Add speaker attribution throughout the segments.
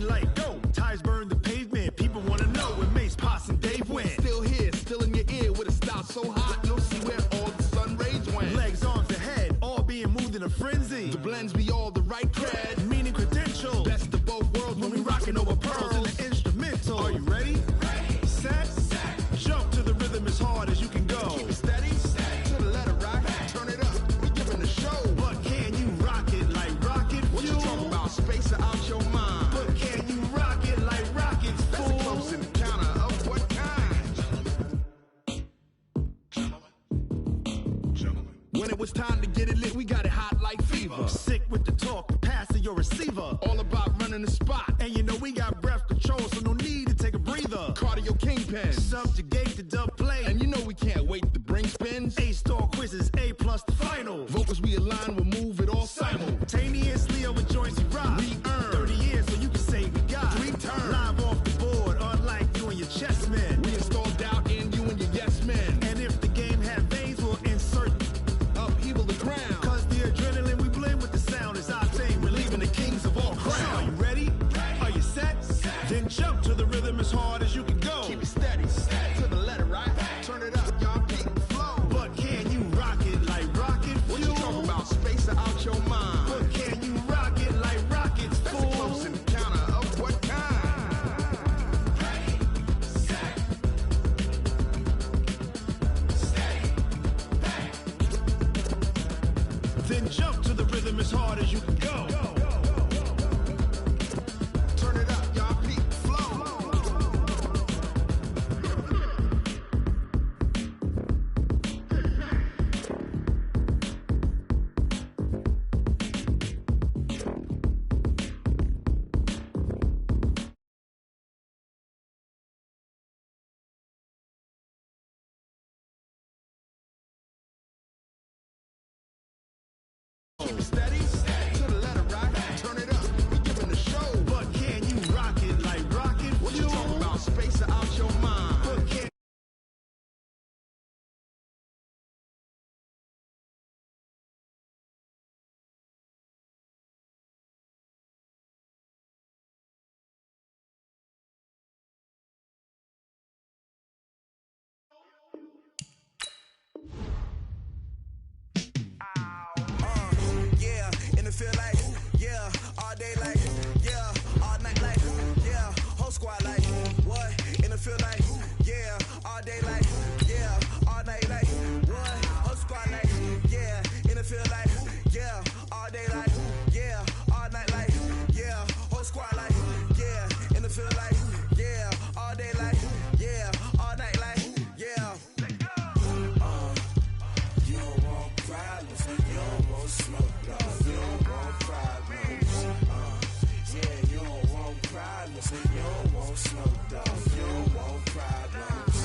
Speaker 1: green light, go. Tires burn the pavement. People want to know where Mace, Potts, and Dave went.
Speaker 2: Still here, still in your ear with a style so hot, no see where all the sun rays went.
Speaker 1: Legs, arms, and head, all being moved in a frenzy.
Speaker 2: The blends be all the right cred,
Speaker 1: meaning credentials.
Speaker 2: best of both worlds
Speaker 1: When we rocking over pearls in the instrumental. Are you ready? Set. Jump to the rhythm as hard as you can go.
Speaker 2: Keep it steady, to the letter right. Turn it up, we giving the show.
Speaker 1: But can you rock it like rocket fuel?
Speaker 2: What you talking about? Space or out your mind?
Speaker 1: But can you rock it like rockets,
Speaker 2: That's
Speaker 1: fool?
Speaker 2: a close encounter of what kind? When it was time to get it lit, we got it hot like fever.
Speaker 1: Sick with the talk, the pass to your receiver.
Speaker 2: All about running the spot.
Speaker 1: And you know we got breath control, so no need to take a breather.
Speaker 2: Cardio kingpin.
Speaker 1: Subjugate the dub play.
Speaker 2: And you know we can't wait to bring spins.
Speaker 1: A-star quizzes, A+ the final.
Speaker 2: Vocals we align, we'll move it all
Speaker 1: Simultaneously over joints we rock.
Speaker 2: We earn
Speaker 1: 30 years, so you can say we got
Speaker 2: 3 turns.
Speaker 1: live off the board, unlike you and your chess men.
Speaker 2: We install doubt in you and your yes men.
Speaker 1: And if the game had veins, we'll insert
Speaker 2: Upheaval the crown.
Speaker 1: cause the adrenaline we blend with the sound is our thing. We're leaving the kings of all crowns. Are you ready? Are you set? Then jump to the rhythm as hard as you can go.
Speaker 2: Keep it steady, to the letter right. Turn it up, y'all peak flow.
Speaker 1: But can you rock it like rocket fuel?
Speaker 2: What you talking about? Space or out your mind?
Speaker 1: But can you rock it like rockets,
Speaker 2: That's a
Speaker 1: fool?
Speaker 2: close encounter of what kind?
Speaker 1: Then jump to the rhythm as hard as you can go.
Speaker 2: Turn it up, y'all peak flow. Keep it steady, to the letter right. Turn it up, we giving the show.
Speaker 1: But can you rock it like rocket
Speaker 2: What you
Speaker 1: fuel?
Speaker 2: talking about? Space or out your mind?
Speaker 1: But can
Speaker 3: Yeah, in the field like, yeah, all day like, yeah, all night like, yeah, whole squad like, what? In the field like, yeah, all day like, yeah, all night like, what? Whole squad like, yeah, in the field like, yeah, all day like, yeah, all night like, yeah, whole squad like, yeah, in the field like, yeah, all day like, yeah, all night like, yeah. You don't want problems, you don't want smoke, no, you don't want problems. Yeah, you don't want problems, you don't want smoke, dog, you don't want problems.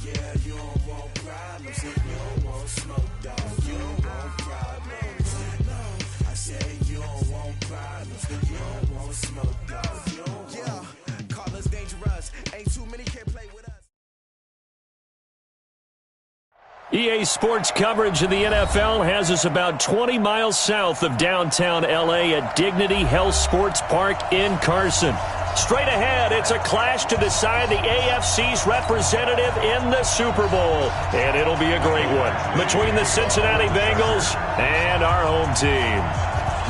Speaker 3: Yeah, you don't want problems, you don't want smoke, dog, you don't want problems. No, I said you don't want problems, you don't want smoke, dog, you don't want. Yeah, call us dangerous, ain't too many can play with us.
Speaker 4: EA Sports coverage of the NFL has us about 20 miles south of downtown L.A. at Dignity Health Sports Park in Carson. Straight ahead, it's a clash to decide the AFC's representative in the Super Bowl. And it'll be a great one between the Cincinnati Bengals and our home team.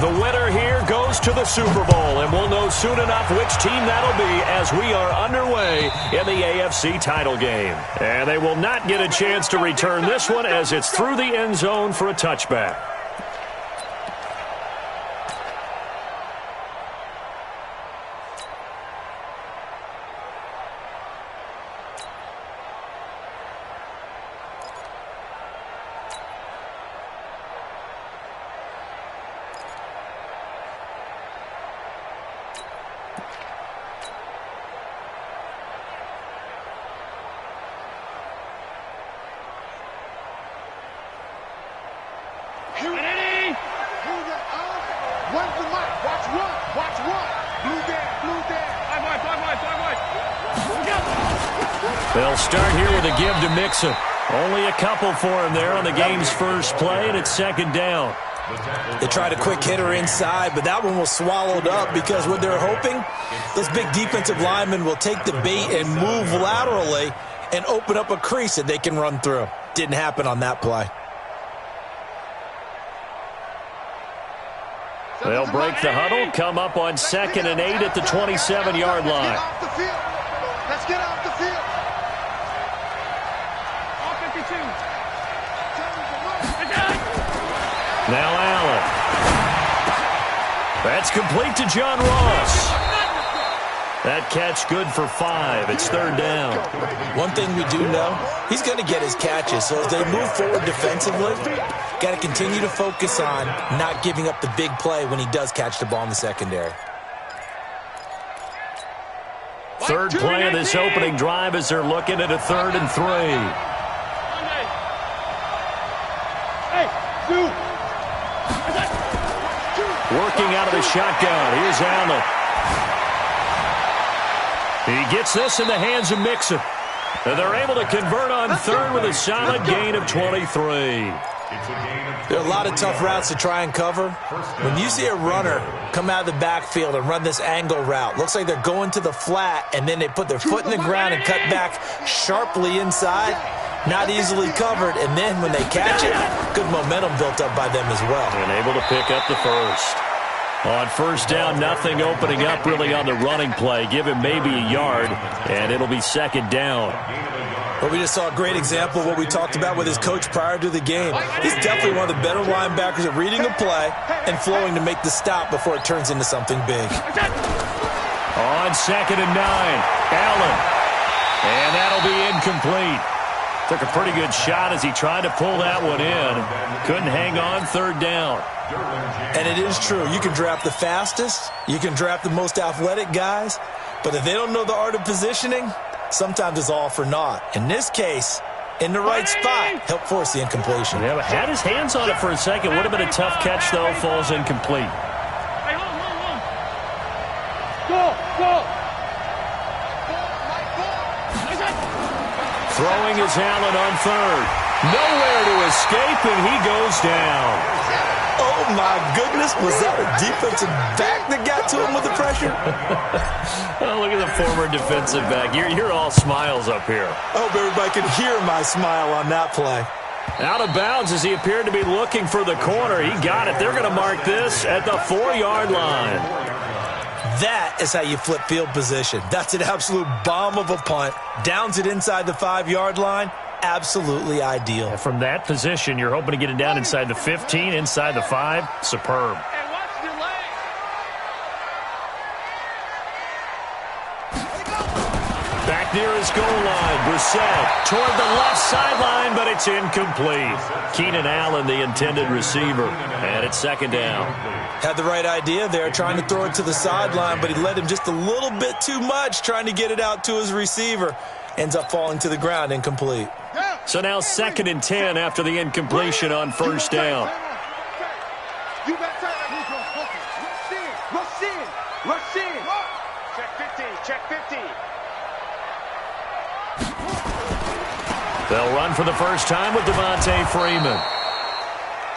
Speaker 4: The winner here goes to the Super Bowl, and we'll know soon enough which team that'll be as we are underway in the AFC title game. And they will not get a chance to return this one as it's through the end zone for a touchback. They'll start here with a give to Mixon. Only a couple for him there on the game's first play, and it's second down.
Speaker 5: They tried a quick hitter inside, but that one was swallowed up because what they're hoping, those big defensive linemen will take the bait and move laterally and open up a crease that they can run through. Didn't happen on that play.
Speaker 4: They'll break the huddle, come up on 2nd and 8 at the 27-yard line.
Speaker 2: Let's get off the field.
Speaker 6: All 52.
Speaker 4: Now Allen. That's complete to John Ross. That catch good for 5. It's 3rd down.
Speaker 5: One thing we do know, he's going to get his catches. So as they move forward defensively, got to continue to focus on not giving up the big play when he does catch the ball in the secondary.
Speaker 4: Third play of this opening drive as they're looking at a 3rd and 3. Working out of the shotgun. Here's Allen. He gets this in the hands of Mixon. And they're able to convert on 3rd with a solid gain of 23.
Speaker 5: There are a lot of tough routes to try and cover. When you see a runner come out of the backfield and run this angle route, looks like they're going to the flat, and then they put their foot in the ground and cut back sharply inside. Not easily covered, and then when they catch it, good momentum built up by them as well.
Speaker 4: And able to pick up the first. On 1st down, nothing opening up really on the running play. Give him maybe a yard, and it'll be 2nd down.
Speaker 5: Well, we just saw a great example of what we talked about with his coach prior to the game. He's definitely one of the better linebackers at reading a play and flowing to make the stop before it turns into something big.
Speaker 4: On 2nd and 9, Allen. And that'll be incomplete. Took a pretty good shot as he tried to pull that one in. Couldn't hang on 3rd down.
Speaker 5: And it is true. You can draft the fastest. You can draft the most athletic guys. But if they don't know the art of positioning, sometimes it's all for naught. In this case, in the right spot, helped force the incompletion.
Speaker 4: Yeah, but had his hands on it for a second. Would have been a tough catch, though. Falls incomplete.
Speaker 6: Hey, hold. Go.
Speaker 4: Throwing is Allen on 3rd. Nowhere to escape, and he goes down.
Speaker 5: Oh, my goodness. Was that a defensive back that got to him with the pressure?
Speaker 4: Oh, look at the former defensive back. You're all smiles up here.
Speaker 5: I hope everybody can hear my smile on that play.
Speaker 4: Out of bounds as he appeared to be looking for the corner. He got it. They're going to mark this at the 4-yard line.
Speaker 5: That is how you flip field position. That's an absolute bomb of a punt. Downs it inside the 5-yard line. Absolutely ideal.
Speaker 4: From that position, you're hoping to get it down inside the 15, inside the 5. Superb.
Speaker 6: And watch the leg.
Speaker 4: Back near his goal line. Brissett toward the left sideline, but it's incomplete. Keenan Allen, the intended receiver. And it's 2nd down.
Speaker 5: Had the right idea there, trying to throw it to the sideline, but he led him just a little bit too much, trying to get it out to his receiver. Ends up falling to the ground, incomplete.
Speaker 4: So now 2nd and 10 after the incompletion on 1st down.
Speaker 2: You got time. Rush in.
Speaker 6: Check 50.
Speaker 4: They'll run for the first time with Devontae Freeman.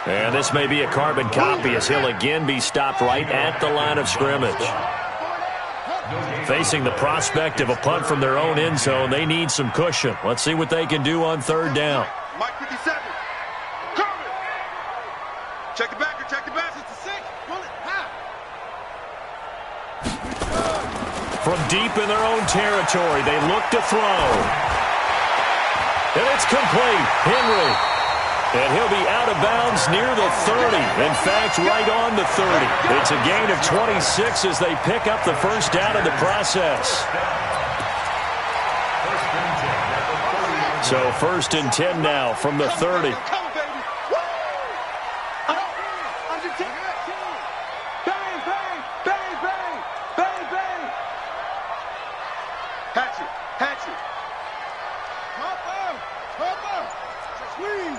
Speaker 4: And this may be a carbon copy as he'll again be stopped right at the line of scrimmage. Facing the prospect of a punt from their own end zone, they need some cushion. Let's see what they can do on 3rd down.
Speaker 2: Mike 57. Cover. Check the back. 66. Pull it.
Speaker 4: From deep in their own territory, they look to throw. And it's complete. Henry. And he'll be out of bounds near the 30. In fact, right on the 30. It's a gain of 26 as they pick up the first down in the process. So 1st and 10 now from the 30.
Speaker 2: Hatchet. Hopper. Squeeze.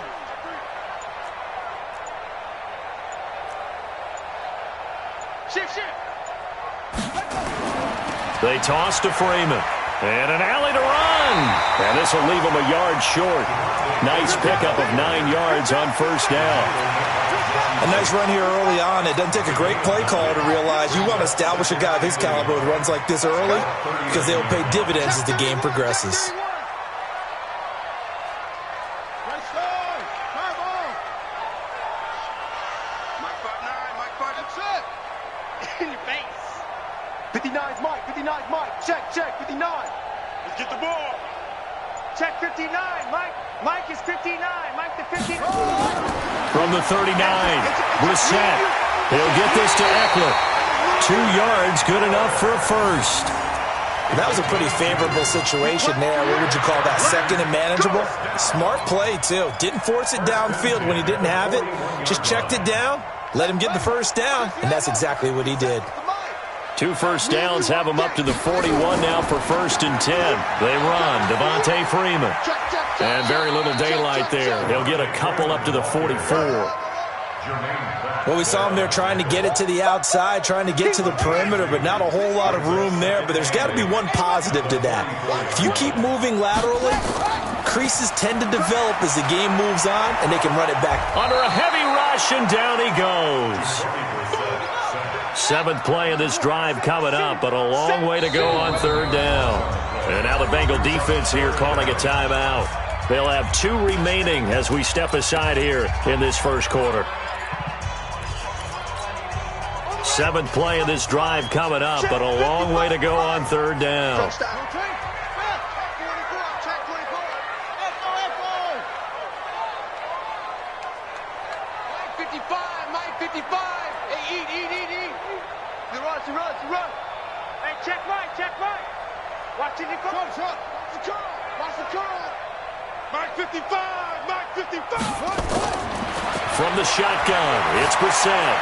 Speaker 6: Shift.
Speaker 4: They toss to Freeman. And an alley to run. And this will leave him a yard short. Nice pickup of 9 yards on 1st down.
Speaker 5: A nice run here early on. It doesn't take a great play caller to realize you want to establish a guy of his caliber with runs like this early because they'll pay dividends as the game progresses.
Speaker 6: In your face.
Speaker 7: 59's Mike, 59's Mike. Check, 59.
Speaker 2: Let's get the ball.
Speaker 6: Check 59. Mike is 59. Mike the 59.
Speaker 4: From the 39, Brissett. He'll get this to Eckler. 2 yards, good enough for a first.
Speaker 5: That was a pretty favorable situation there. What would you call that? Second and manageable? Smart play, too. Didn't force it downfield when he didn't have it. Just checked it down, let him get the first down, and that's exactly what he did.
Speaker 4: 2 first downs have him up to the 41 now for 1st and 10. They run. Devontae Freeman. And very little daylight there. He'll get a couple up to the 44.
Speaker 5: Well, we saw him there trying to get it to the outside, trying to get to the perimeter, but not a whole lot of room there. But there's got to be one positive to that. If you keep moving laterally, creases tend to develop as the game moves on, and they can run it back.
Speaker 4: Under a heavy rush, and down he goes. 7th play of this drive coming up, but a long way to go on 3rd down. And now the Bengal defense here calling a timeout. They'll have 2 remaining as we step aside here in this first quarter. 7th play of this drive coming up, but a long way to go on 3rd down.
Speaker 6: Mike 55. Hey, eat. Run. Hey, check right. Watch it, Watch the curl.
Speaker 2: Mike 55.
Speaker 4: From the shotgun, it's Brissett.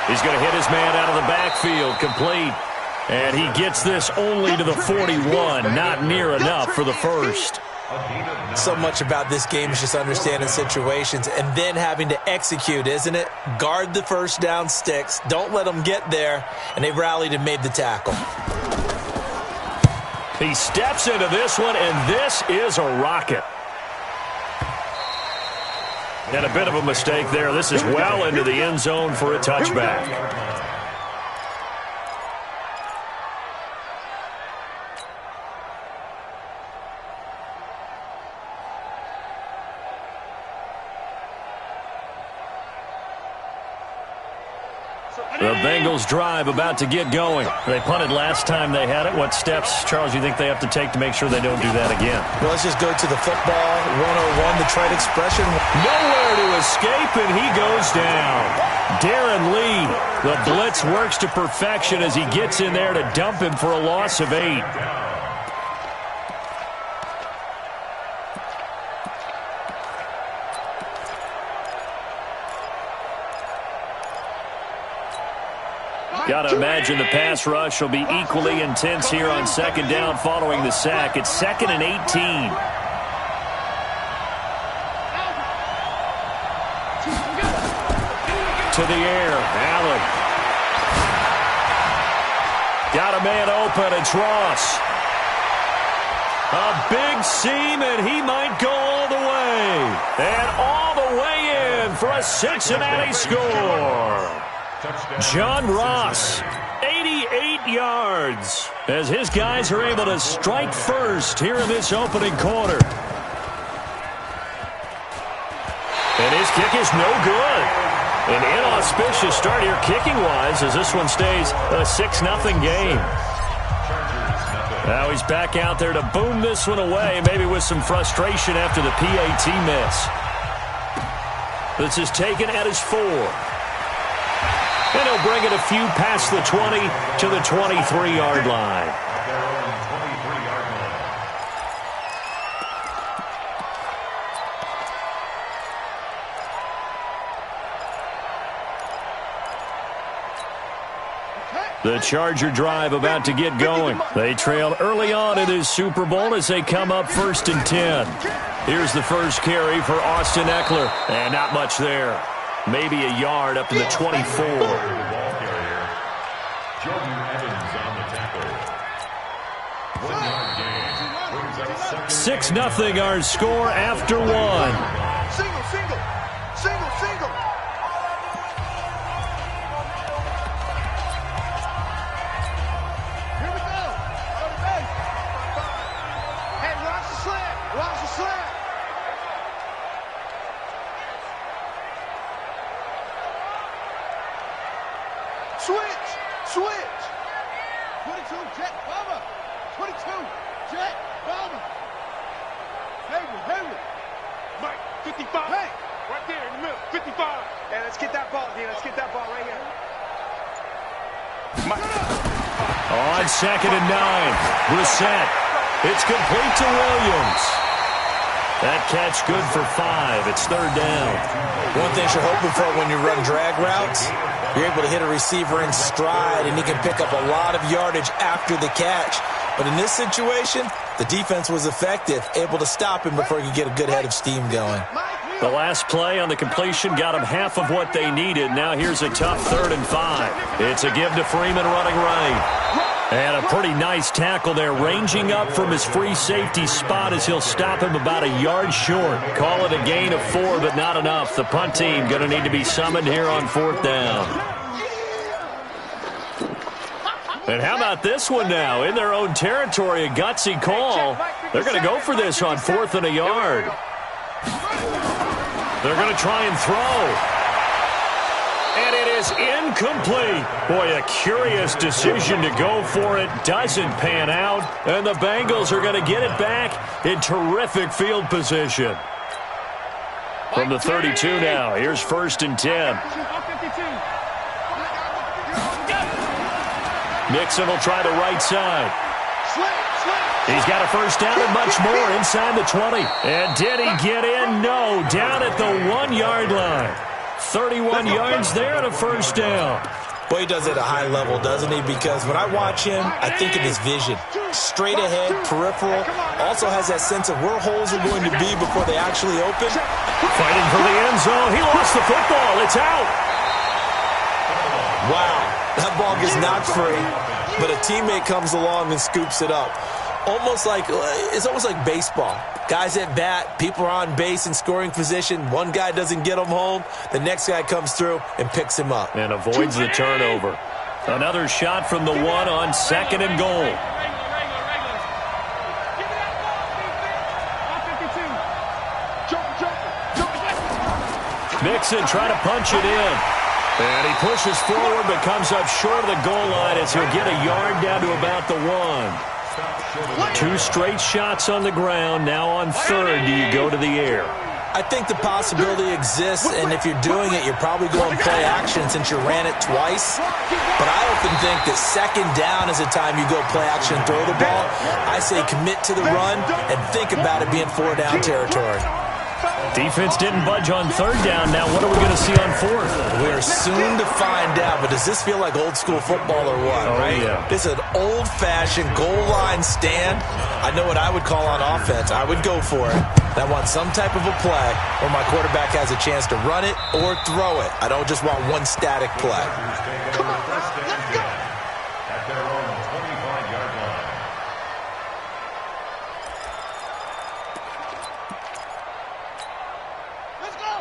Speaker 4: He's going to hit his man out of the backfield, complete. And he gets this only to the 41, not near enough for the first.
Speaker 5: So much about this game is just understanding situations and then having to execute, isn't it? Guard the first down sticks. Don't let them get there. And they rallied and made the tackle.
Speaker 4: He steps into this one, and this is a rocket. And a bit of a mistake there. This is well into the end zone for a touchback. The Bengals drive about to get going. They punted last time they had it. What steps, Charles, you think they have to take to make sure they don't do that again?
Speaker 5: Well, let's just go to the football 101, the trite expression.
Speaker 4: Nowhere to escape, and he goes down. Darren Lee, the blitz works to perfection as he gets in there to dump him for a loss of 8. Got to imagine the pass rush will be equally intense here on 2nd down following the sack. It's 2nd and 18. To the air, Allen. Got a man open, it's Ross. A big seam, and he might go all the way. And all the way in for a Cincinnati score. John Ross, 88 yards, as his guys are able to strike first here in this opening quarter. And his kick is no good. An inauspicious start here kicking-wise as this one stays a 6-0 game. Now he's back out there to boom this one away, maybe with some frustration after the PAT miss. This is taken at his 4. And he'll bring it a few past the 20 to the 23-yard line. The Charger drive about to get going. They trailed early on in this Super Bowl as they come up 1st and 10. Here's the first carry for Austin Eckler. And not much there. Maybe a yard up to the 24. 6-0 our score after 1.
Speaker 7: Single. Switch. Switch. 22, Jet Bomber. 22, Jet Bomber. Hayward.
Speaker 6: Mike, 55.
Speaker 7: Hey.
Speaker 6: Right there in the middle. 55.
Speaker 7: Hey, let's get that ball, D. Let's get that ball right here.
Speaker 4: On 2nd and 9. Brissett. It's complete to Williams. That catch good for 5. It's 3rd down.
Speaker 5: One thing you're hoping for when you run drag routes, you're able to hit a receiver in stride, and he can pick up a lot of yardage after the catch. But in this situation, the defense was effective, able to stop him before he could get a good head of steam going.
Speaker 4: The last play on the completion got him half of what they needed. Now here's a tough 3rd and 5. It's a give to Freeman running right. And a pretty nice tackle there, ranging up from his free safety spot as he'll stop him about a yard short. Call it a gain of 4, but not enough. The punt team going to need to be summoned here on 4th down. And how about this one now? In their own territory, a gutsy call. They're going to go for this on 4th and a yard. They're going to try and throw. And it is incomplete. Boy, a curious decision to go for it. Doesn't pan out. And the Bengals are going to get it back in terrific field position. From the 32 now, here's 1st and 10. Mixon will try the right side. He's got a 1st down and much more inside the 20. And did he get in? No, down at the 1-yard line. 31 yards there and a 1st down.
Speaker 5: Boy, he does it at a high level, doesn't he? Because when I watch him, I think of his vision. Straight ahead, peripheral. Also has that sense of where holes are going to be before they actually open.
Speaker 4: Fighting for the end zone. He lost the football. It's out.
Speaker 5: Wow. That ball gets knocked free, but a teammate comes along and scoops it up. It's almost like baseball. Guys at bat, people are on base in scoring position. One guy doesn't get him home. The next guy comes through and picks him up.
Speaker 4: And avoids the turnover. Another shot from the 1 on 2nd and goal. Mixon trying to punch it in. And he pushes forward but comes up short of the goal line as he'll get a yard down to about the 1. 2 straight shots on the ground. Now on 3rd, do you go to the air?
Speaker 5: I think the possibility exists, and if you're doing it, you're probably going play action since you ran it twice. But I often think that 2nd down is the time you go play action and throw the ball. I say commit to the run and think about it being 4-down territory.
Speaker 4: Defense didn't budge on 3rd down. Now what are we going to see on 4th?
Speaker 5: We are soon to find out, but does this feel like old school football or what, right?
Speaker 4: Yeah.
Speaker 5: This is an old-fashioned goal line stand. I know what I would call on offense. I would go for it. I want some type of a play where my quarterback has a chance to run it or throw it. I don't just want one static play.
Speaker 7: Come on, let's go.
Speaker 1: At their own 25-yard line.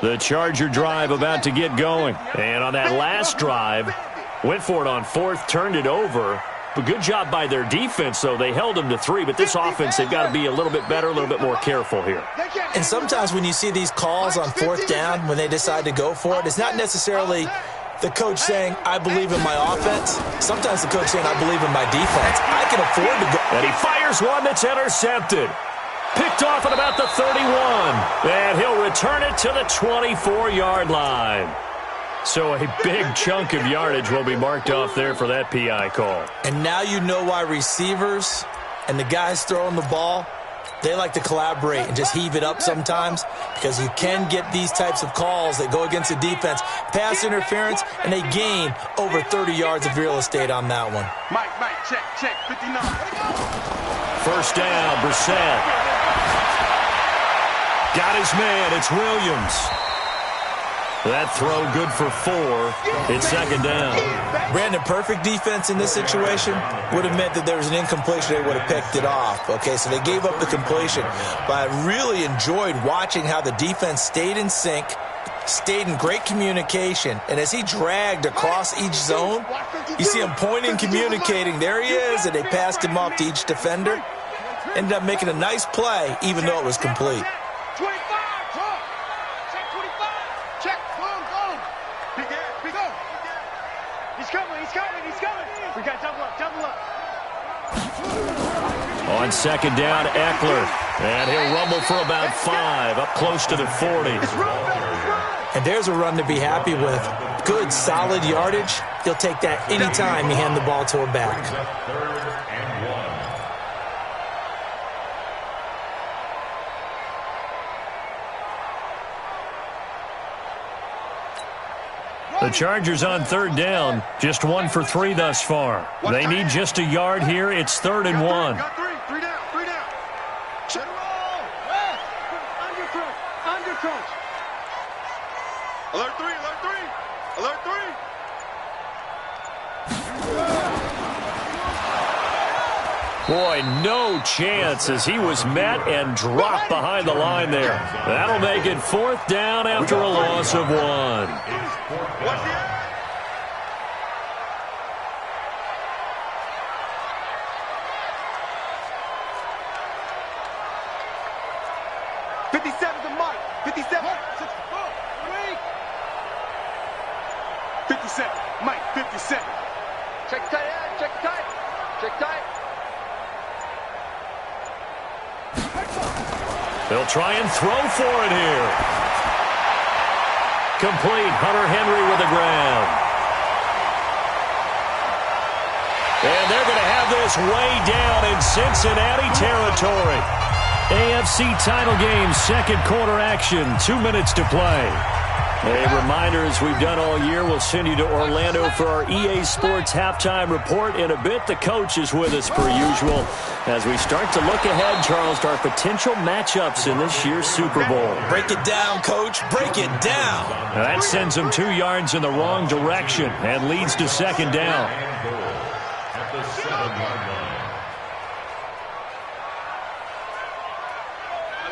Speaker 4: The Charger drive about to get going. And on that last drive, went for it on 4th, turned it over. But good job by their defense, though. They held them to 3. But this offense, they've got to be a little bit better, a little bit more careful here.
Speaker 5: And sometimes when you see these calls on 4th down, when they decide to go for it, it's not necessarily the coach saying, I believe in my offense. Sometimes the coach saying, I believe in my defense. I can afford to go.
Speaker 4: And he fires one that's intercepted. Picked off at about the 31. And he'll return it to the 24-yard line. So a big chunk of yardage will be marked off there for that PI call.
Speaker 5: And now you know why receivers and the guys throwing the ball, they like to collaborate and just heave it up sometimes, because you can get these types of calls that go against the defense, pass interference, and they gain over 30 yards of real estate on that one.
Speaker 7: Mike, check, 59.
Speaker 4: 1st down, Brissett. Got his man, it's Williams. That throw good for 4. It's 2nd down.
Speaker 5: Brandon, perfect defense in this situation would have meant that there was an incompletion. They would have picked it off. Okay, so they gave up the completion. But I really enjoyed watching how the defense stayed in sync, stayed in great communication. And as he dragged across each zone, you see him pointing, communicating. There he is, and they passed him off to each defender. Ended up making a nice play, even though it was complete.
Speaker 7: 25, check 25, check, go.
Speaker 6: He's coming, he's coming, he's coming. We got double up, double up.
Speaker 4: On second down, Eckler. And he'll rumble for about 5, up close to the 40.
Speaker 5: And there's a run to be happy with. Good, solid yardage. He'll take that anytime you hand the ball to a back.
Speaker 4: The Chargers on third down, just 1 for 3 thus far. They need just a yard here. It's 3rd and 1.
Speaker 2: Got 3. 3 down. 3 down.
Speaker 6: Check. Undercrunch, undercrunch.
Speaker 2: Alert 3. Alert 3. Alert 3.
Speaker 4: Boy, no chance as he was met and dropped behind the line there. That'll make it 4th down after a loss of 1.
Speaker 2: Watch the end.
Speaker 7: To Mike. 57. 57. Mike, 57.
Speaker 6: Check tight end, check tight. Check tight.
Speaker 4: They'll try and throw for it here. Complete. Hunter Henry with the ground. And they're going to have this way down in Cincinnati territory. AFC title game, second quarter action, 2 minutes to play. A reminder, as we've done all year, we'll send you to Orlando for our EA Sports halftime report. In a bit, the coach is with us per usual as we start to look ahead, Charles, to our potential matchups in this year's Super Bowl.
Speaker 5: Break it down, Coach. Break it down.
Speaker 4: Now that sends them 2 yards in the wrong direction and leads to second down.
Speaker 1: At the 7-yard line.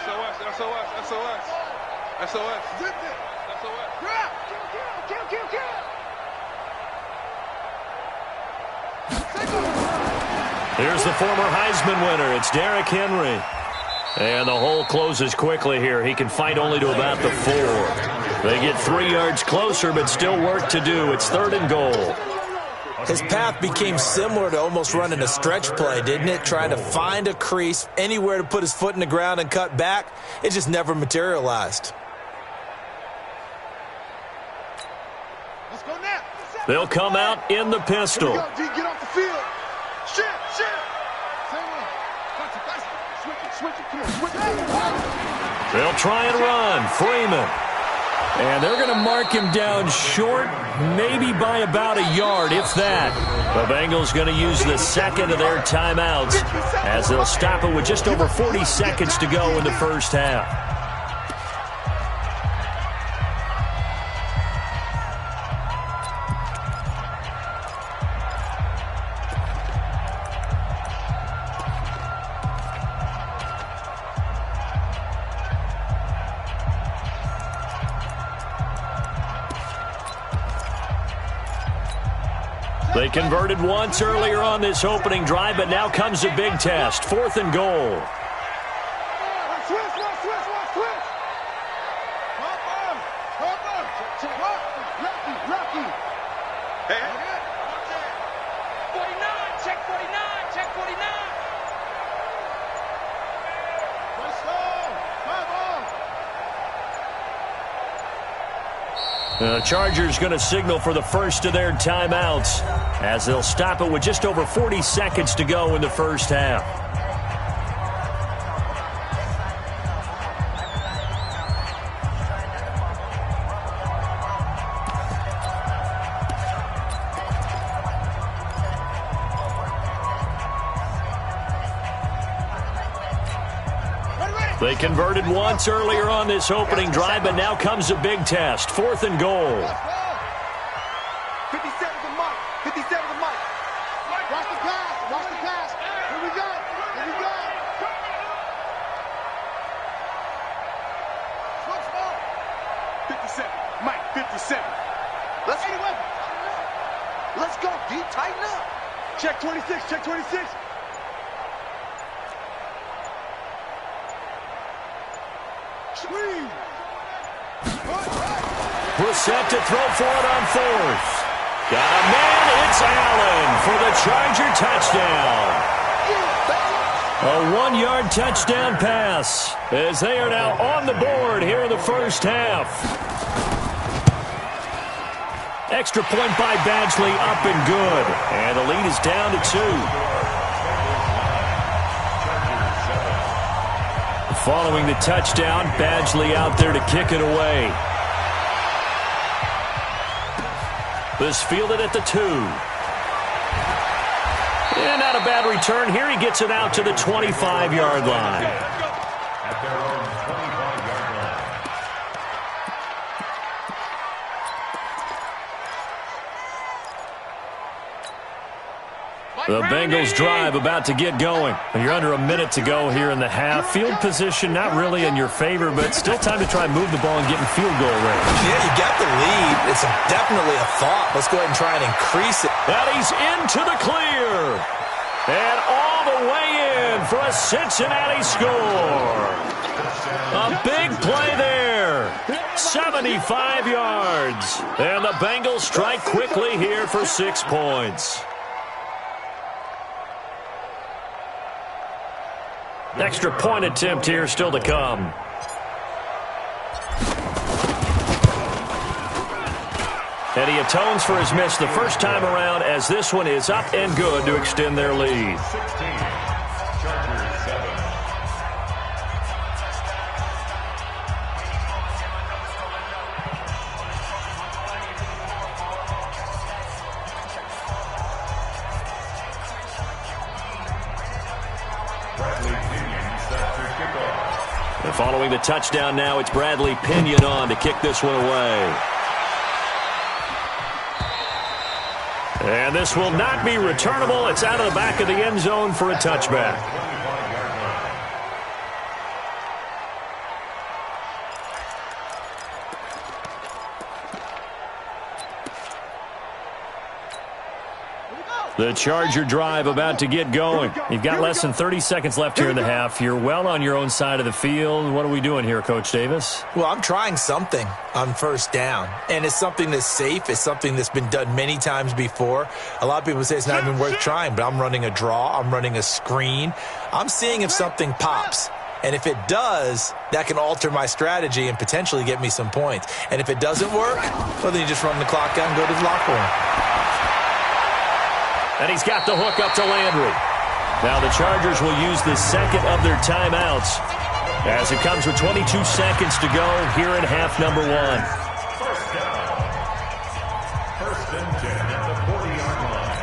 Speaker 2: SOS. SOS. SOS. SOS. Zip it. SOS.
Speaker 6: Kill.
Speaker 4: Here's the former Heisman winner. It's Derrick Henry. And the hole closes quickly here. He can fight only to about the 4. They get 3 yards closer, but still work to do. It's 3rd and goal.
Speaker 5: His path became similar to almost running a stretch play, didn't it? Trying to find a crease, anywhere to put his foot in the ground and cut back. It just never materialized.
Speaker 2: Let's go now.
Speaker 4: They'll come out in the pistol.
Speaker 2: Get off the field. Shit. Same way. Switch it. Come on, switch it.
Speaker 4: They'll try and run. Freeman. And they're going to mark him down short, maybe by about a yard, if that. The Bengals going to use the second of their timeouts as they'll stop it with just over 40 seconds to go in the first half. They converted once earlier on this opening drive, but now comes a big test. 4th and goal.
Speaker 2: Switch. Lucky. Hey.
Speaker 6: 49, check 49, check 49.
Speaker 2: Let's go.
Speaker 4: The Chargers going to signal for the first of their timeouts as they'll stop it with just over 40 seconds to go in the first half. They converted once earlier on this opening drive, but now comes a big test. 4th and goal.
Speaker 7: 57 to Mike. 57 to Mike. Watch the pass. Here we go. 57. Mike, 57. Let's go, D. Tighten up.
Speaker 2: Check 26.
Speaker 4: Brissett to throw for it on 4th. Got a man It's Allen for the Charger touchdown. A 1-yard touchdown pass as they are now on the board here in the first half. Extra point by Badgley, up and good. And the lead is down to 2. Following the touchdown, Badgley out there to kick it away. This fielded at the 2. And not a bad return here. He gets it out to the 25-yard line.
Speaker 8: At their own 25-yard line.
Speaker 4: The Bengals drive about to get going. You're under a minute to go here in the half. Field position not really in your favor, but still time to try and move the ball and get in field goal range.
Speaker 5: Yeah, you got the lead. It's definitely a thought. Let's go ahead and try and increase it.
Speaker 4: And he's into the clear. And all the way in for a Cincinnati score. A big play there. 75 yards. And the Bengals strike quickly here for 6 points. Extra point attempt here still to come. And he atones for his miss the first time around as this one is up and good to extend their lead.
Speaker 8: 16, Chargers 7. Bradley Pinion set to kick off.
Speaker 4: And following the touchdown now, it's Bradley Pinion on to kick this one away. And this will not be returnable. It's out of the back of the end zone for a touchback. The Charger drive about to get going. You've got less than 30 seconds left here in the half. You're well on your own side of the field. What are we doing here, Coach Davis?
Speaker 5: Well, I'm trying something on first down, and it's something that's safe. It's something that's been done many times before. A lot of people say it's not even worth trying, but I'm running a draw. I'm running a screen. I'm seeing if something pops. And if it does, that can alter my strategy and potentially get me some points. And if it doesn't work, well, then you just run the clock out and go to the locker room.
Speaker 4: And he's got the hook up to Landry. Now the Chargers will use the second of their timeouts as it comes with 22 seconds to go here in half number 1.
Speaker 8: First down. First and 10 at the 40-yard line.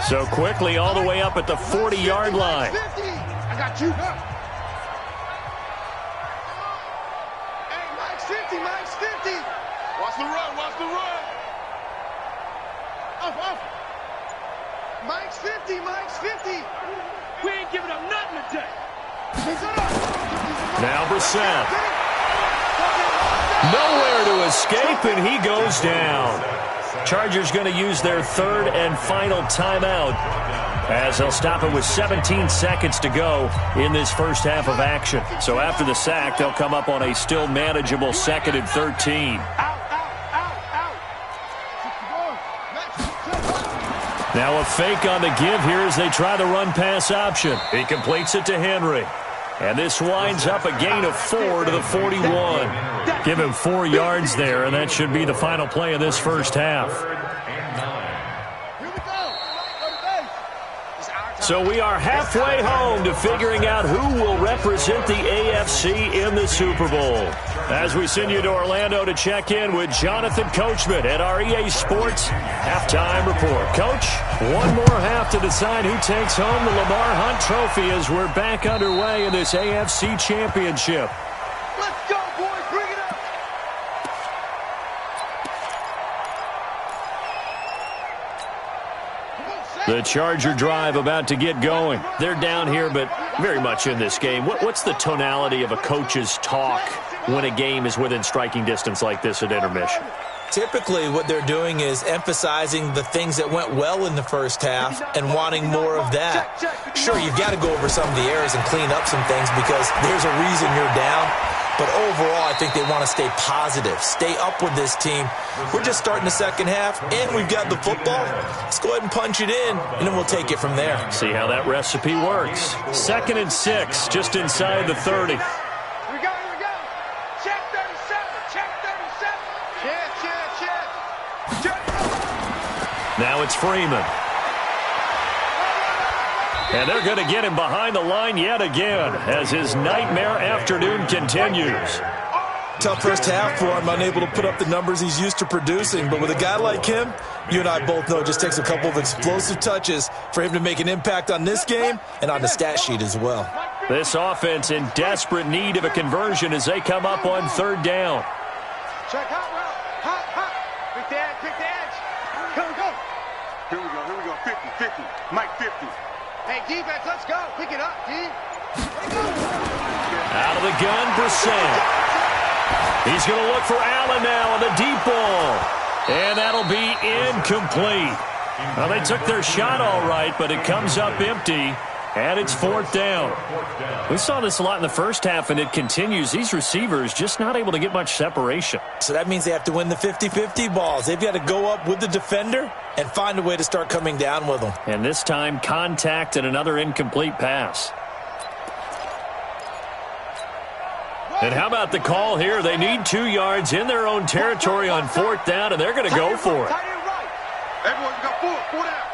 Speaker 4: So quickly all the way up at the 40-yard line.
Speaker 7: I got you. Mike's 50.
Speaker 2: Watch the run, watch the run.
Speaker 7: Off. Mike's 50.
Speaker 6: We ain't giving up nothing today.
Speaker 4: Now Brissett. Nowhere to escape, and he goes down. Chargers going to use their third and final timeout as they'll stop it with 17 seconds to go in this first half of action. So after the sack, they'll come up on a still manageable 2nd and 13. Now a fake on the give here as they try the run-pass option. He completes it to Henry. And this winds up a gain of 4 to the 41. Give him 4 yards there, and that should be the final play of this first half. So we are halfway home to figuring out who will represent the AFC in the Super Bowl. As we send you to Orlando to check in with Jonathan Coachman at our EA Sports Halftime Report. Coach, one more half to decide who takes home the Lamar Hunt Trophy as we're back underway in this AFC Championship.
Speaker 7: Let's go, boys. Bring it up.
Speaker 4: The Charger drive about to get going. They're down here, but very much in this game. What's the tonality of a coach's talk when a game is within striking distance like this at intermission?
Speaker 5: Typically, what they're doing is emphasizing the things that went well in the first half and wanting more of that. Sure, you've got to go over some of the errors and clean up some things because there's a reason you're down. But overall, I think they want to stay positive, stay up with this team. We're just starting the second half, and we've got the football. Let's go ahead and punch it in, and then we'll take it from there.
Speaker 4: See how that recipe works. 2nd and 6, just inside the 30.
Speaker 6: Here we go. Check 37. Check 37. Check.
Speaker 4: Now it's Freeman. And they're going to get him behind the line yet again as his nightmare afternoon continues.
Speaker 5: Tough first half for him, unable to put up the numbers he's used to producing. But with a guy like him, you and I both know it just takes a couple of explosive touches for him to make an impact on this game and on the stat sheet as well.
Speaker 4: This offense in desperate need of a conversion as they come up on 3rd down.
Speaker 6: Check hot route. Hot. Pick the edge. Go.
Speaker 2: Here we go. 50. Mike 50.
Speaker 6: Hey, defense, let's go. Pick it up, D.
Speaker 4: Out of the gun, Brissett. He's going to look for Allen now on the deep ball. And that'll be incomplete. Well, they took their shot all right, but it comes up empty. And it's 4th down. We saw this a lot in the first half, and it continues. These receivers just not able to get much separation.
Speaker 5: So that means they have to win the 50-50 balls. They've got to go up with the defender and find a way to start coming down with them.
Speaker 4: And this time, contact and another incomplete pass. And how about the call here? They need 2 yards in their own territory on 4th down, and they're going to go for it.
Speaker 2: Everyone, you got 4 down.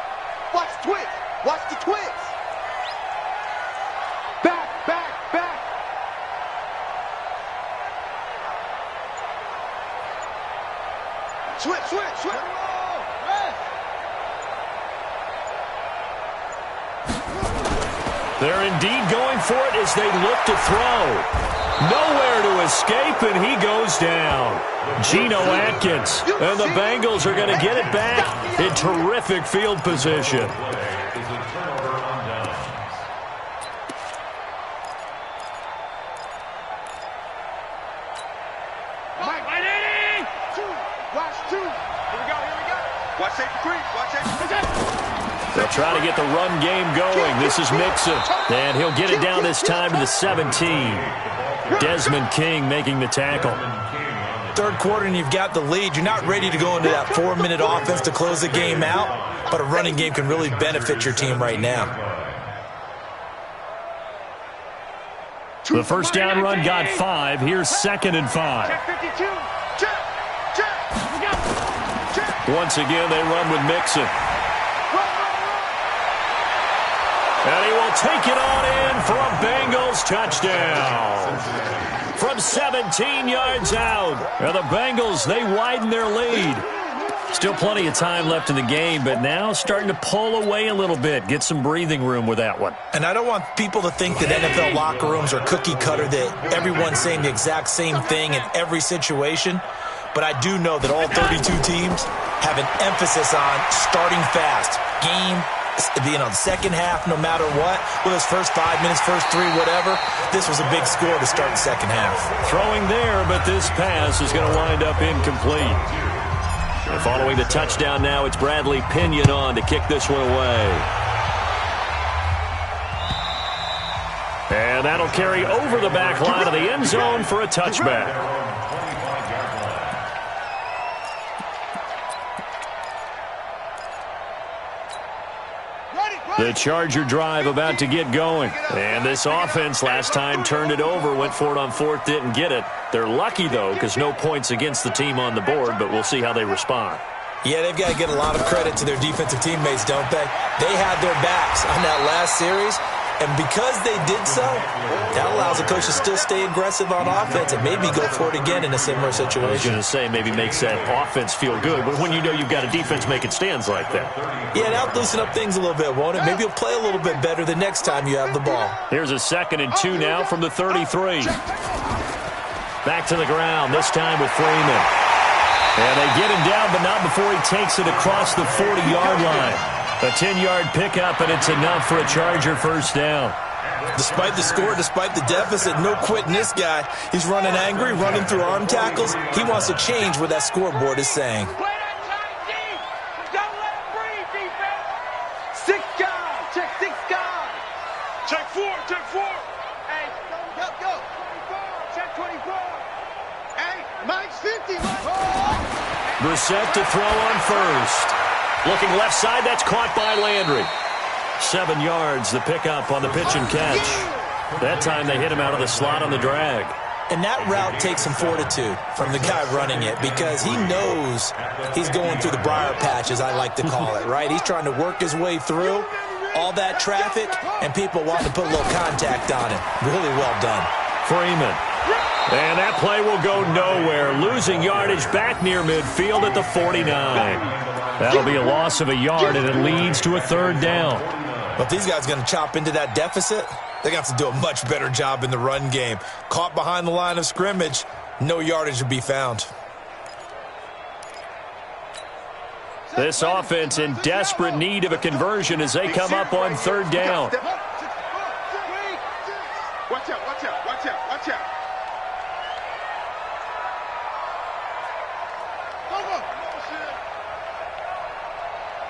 Speaker 7: Watch the twist. Watch the twist. Back. Switch.
Speaker 4: They're indeed going for it as they look to throw. Nowhere to escape, and he goes down. Geno Atkins, and the Bengals are going to get it back in terrific field position. They'll try to get the run game going. This is Mixon, and he'll get it down this time to the 17. Desmond King making the tackle.
Speaker 5: 3rd quarter and you've got the lead. You're not ready to go into that 4-minute offense to close the game out, but a running game can really benefit your team right now.
Speaker 4: The first down run got 5. Here's 2nd and 5.
Speaker 6: Check 52. Check.
Speaker 4: Once again, they run with Mixon. And he will take it on in for a Bengals touchdown. From 17 yards out. And the Bengals, they widen their lead. Still plenty of time left in the game, but now starting to pull away a little bit. Get some breathing room with that one.
Speaker 5: And I don't want people to think that NFL locker rooms are cookie cutter, that everyone's saying the exact same thing in every situation. But I do know that all 32 teams have an emphasis on starting fast. The second half, no matter what, whether it's first 5 minutes, first 3, whatever, this was a big score to start the second half.
Speaker 4: Throwing there, but this pass is going to wind up incomplete. And following the touchdown now, it's Bradley Pinion on to kick this one away. And that'll carry over the back line of the end zone for a touchback. The Charger drive about to get going. And this offense last time turned it over, went for it on 4th, didn't get it. They're lucky, though, because no points against the team on the board, but we'll see how they respond.
Speaker 5: Yeah, they've got to get a lot of credit to their defensive teammates, don't they? They had their backs on that last series, and because they did so, that allows the coach to still stay aggressive on offense and maybe go for it again in a similar situation.
Speaker 4: I was going to say maybe makes that offense feel good, but when you know you've got a defense making stands like that.
Speaker 5: Yeah, that'll loosen up things a little bit, won't it? Maybe you'll play a little bit better the next time you have the ball.
Speaker 4: Here's a 2nd and 2 now from the 33. Back to the ground, this time with Freeman. And they get him down, but not before he takes it across the 40-yard line. A 10-yard pickup, and it's enough for a Charger first down.
Speaker 5: Despite the score, despite the deficit, no quitting this guy. He's running angry, running through arm tackles. He wants to change what that scoreboard is saying.
Speaker 6: Play that tight deep. Don't let him breathe, defense. 6 guard. Check 6 guard.
Speaker 2: Check 4, check 4.
Speaker 6: Hey, go. 24. Check 24.
Speaker 7: Hey, Mike's 50.
Speaker 4: Brissett to throw on first. Looking left side, that's caught by Landry. 7 yards, the pickup on the pitch and catch. That time they hit him out of the slot on the drag.
Speaker 5: And that route takes some fortitude from the guy running it because he knows he's going through the briar patch, as I like to call it, right? He's trying to work his way through all that traffic, and people want to put a little contact on it. Really well done.
Speaker 4: Freeman. And that play will go nowhere. Losing yardage back near midfield at the 49. That'll be a loss of a yard, and it leads to a 3rd down.
Speaker 5: But if these guys are going to chop into that deficit, they got to do a much better job in the run game. Caught behind the line of scrimmage, no yardage to be found.
Speaker 4: This offense in desperate need of a conversion as they come up on 3rd down.
Speaker 2: Watch out, watch out, watch out, watch out.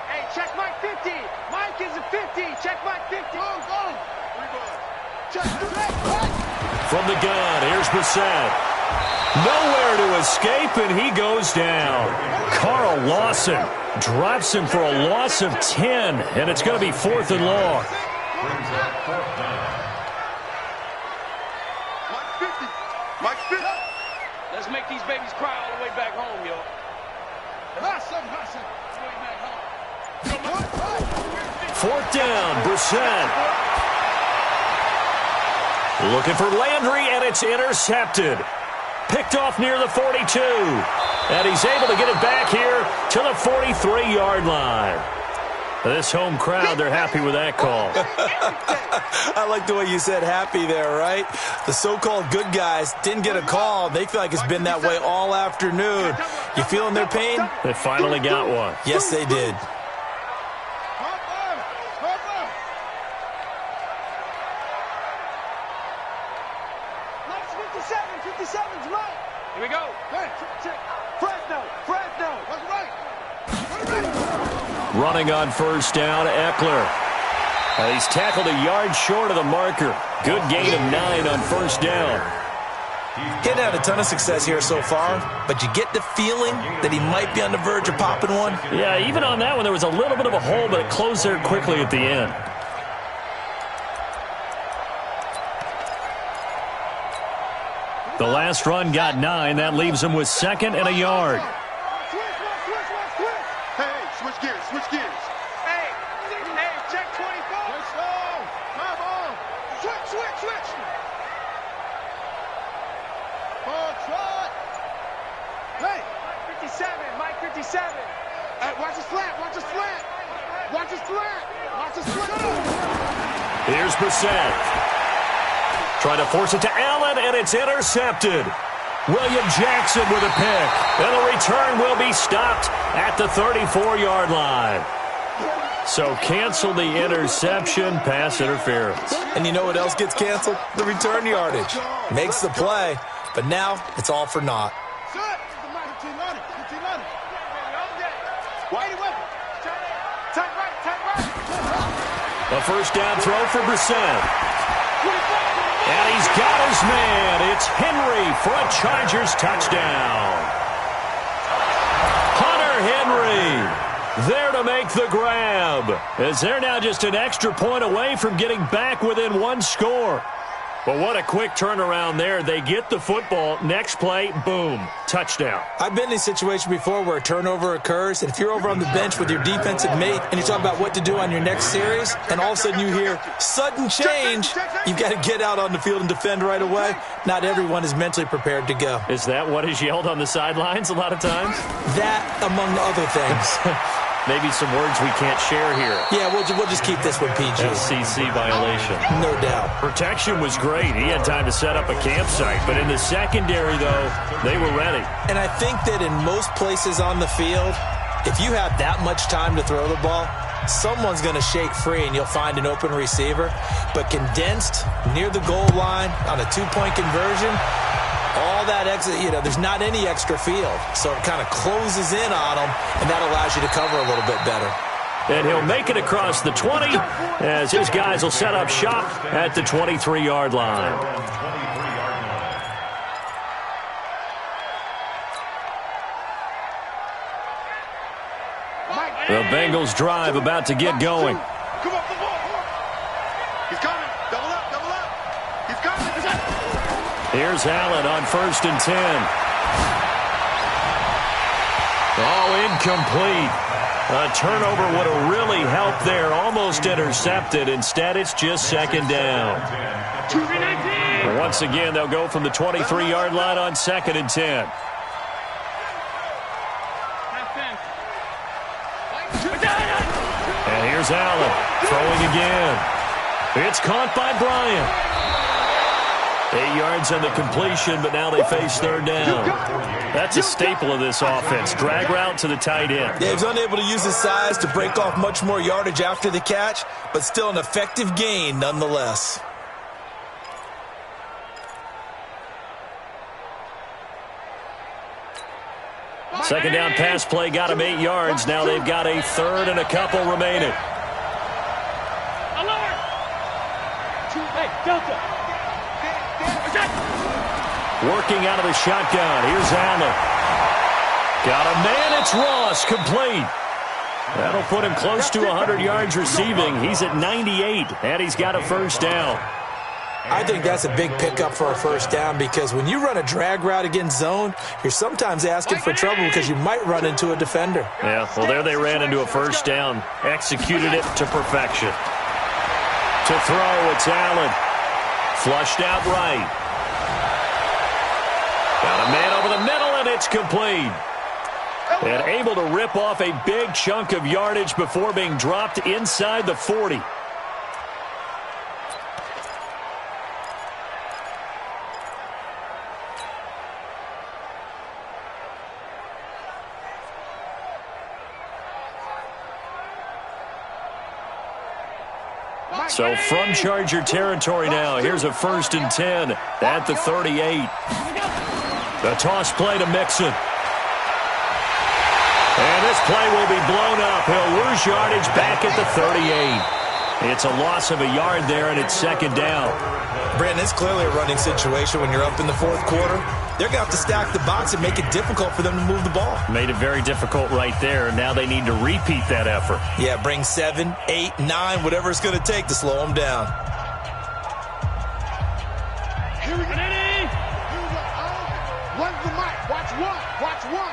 Speaker 6: Hey, check Mike 50. Mike is a 50. Check Mike 50. Go.
Speaker 4: From the gun, here's Brissett. Nowhere to escape, and he goes down. Carl Lawson drops him for a loss of 10, and it's going to be 4th and long.
Speaker 2: Mike 50.
Speaker 6: Let's make these babies cry all the way back home, yo.
Speaker 4: Fourth down, Brissett. Looking for Landry, and it's intercepted. Picked off near the 42. And he's able to get it back here to the 43-yard line. This home crowd, they're happy with that call.
Speaker 5: I like the way you said happy there, right? The so-called good guys didn't get a call. They feel like it's been that way all afternoon. You feeling their pain?
Speaker 4: They finally got one.
Speaker 5: Yes, they did.
Speaker 6: Here we go. Fresno. That's right.
Speaker 4: Running on 1st down, Eckler. He's tackled a yard short of the marker. Good gain of 9 on 1st down.
Speaker 5: He hadn't had a ton of success here so far, but you get the feeling that he might be on the verge of popping one.
Speaker 4: Yeah, even on that one, there was a little bit of a hole, but it closed there quickly at the end. The last run got 9. That leaves him with 2nd and a yard.
Speaker 2: Hey, switch gears.
Speaker 6: Hey, check 24.
Speaker 7: Come on. Switch. Trot. Hey.
Speaker 6: Mike 57.
Speaker 7: Hey, watch his flat.
Speaker 4: Here's Brissett. Trying to force it to Allen, and it's intercepted. William Jackson with a pick. And the return will be stopped at the 34-yard line. So cancel the interception, pass interference.
Speaker 5: And you know what else gets canceled? The return yardage. Makes the play, but now it's all for naught.
Speaker 4: A 1st down throw for Brissett. And he's got his man. It's Henry for a Chargers touchdown. Hunter Henry there to make the grab, as they're now just an extra point away from getting back within 1 score. But what a quick turnaround there. They get the football. Next play, boom, touchdown.
Speaker 5: I've been in a situation before where a turnover occurs, and if you're over on the bench with your defensive mate and you're talking about what to do on your next series, and all of a sudden you hear sudden change, you've got to get out on the field and defend right away. Not everyone is mentally prepared to go.
Speaker 4: Is that what is yelled on the sidelines a lot of times?
Speaker 5: That, among other things.
Speaker 4: Maybe some words we can't share here.
Speaker 5: Yeah, we'll just keep this one PG.
Speaker 4: FCC violation.
Speaker 5: No doubt.
Speaker 4: Protection was great. He had time to set up a campsite. But in the secondary, though, they were ready.
Speaker 5: And I think that in most places on the field, if you have that much time to throw the ball, someone's going to shake free and you'll find an open receiver. But condensed near the goal line on a two-point conversion, all that exit, there's not any extra field. So it kind of closes in on them, and that allows you to cover a little bit better.
Speaker 4: And he'll make it across the 20 as his guys will set up shop at the 23-yard line. The Bengals drive about to get going.
Speaker 2: Come on, come on. He's coming. Double up, double up. He's coming.
Speaker 4: Here's Allen on 1st and 10. Oh, incomplete. A turnover would have really helped there. Almost intercepted. Instead, it's just 2nd down. Once again, they'll go from the 23-yard line on 2nd and 10. And here's Allen throwing again. It's caught by Bryant. 8 yards on the completion, but now they face 3rd down. That's a staple of this offense. Drag route to the tight end.
Speaker 5: Yeah, he's unable to use his size to break off much more yardage after the catch, but still an effective gain nonetheless.
Speaker 4: Second down pass play got him 8 yards. Now they've got a 3rd and a couple remaining.
Speaker 6: Hey, Delta.
Speaker 4: Working out of the shotgun. Here's Allen. Got a man. It's Ross. Complete. That'll put him close to 100 yards receiving. He's at 98, and he's got a 1st down.
Speaker 5: I think that's a big pickup for a 1st down because when you run a drag route against zone, you're sometimes asking for trouble because you might run into a defender.
Speaker 4: Yeah, well, there they ran into a 1st down. Executed it to perfection. To throw, it's Allen. Flushed out right. Got a man over the middle, and it's complete. And able to rip off a big chunk of yardage before being dropped inside the 40. So from Charger territory now, here's a 1st and 10 at the 38. The toss play to Mixon. And this play will be blown up. He'll lose yardage back at the 38. It's a loss of a yard there, and it's 2nd down.
Speaker 5: Brandon, it's clearly a running situation when you're up in the 4th quarter. They're going to have to stack the box and make it difficult for them to move the ball.
Speaker 4: Made it very difficult right there. Now they need to repeat that effort.
Speaker 5: Yeah, bring 7, 8, 9, whatever it's going to take to slow them down.
Speaker 2: Here we go. One's the mic. Watch one. Watch one.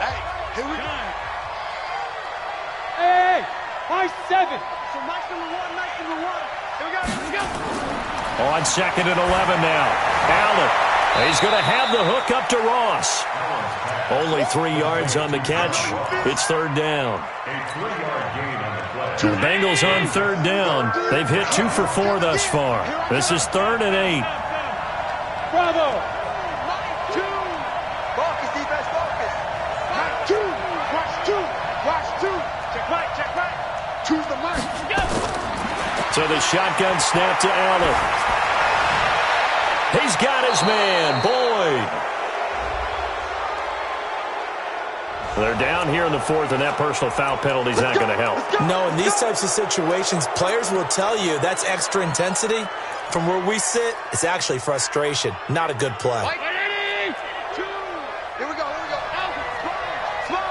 Speaker 2: Hey, here we go.
Speaker 6: Hey, my 7.
Speaker 2: So Mike's number 1, Mike's number 1. Here we go, here we go.
Speaker 4: On 2nd and 11 now. Allen. He's going to have the hook up to Ross. Only 3 yards on the catch. It's 3rd down. The Bengals on 3rd down. They've hit 2 for 4 thus far. This is 3rd and 8.
Speaker 6: Bravo.
Speaker 2: 2. Focus, defense, focus. 2. Watch 2. Watch 2. Check right, check right. Choose the mark.
Speaker 4: So the shotgun snap to Allen. He's got his man, Boyd. They're down here in the 4th, and that personal foul penalty is not going to help.
Speaker 5: No, in these types of situations, players will tell you that's extra intensity. From where we sit, it's actually frustration. Not a good play.
Speaker 2: Here we go, here we go. Small.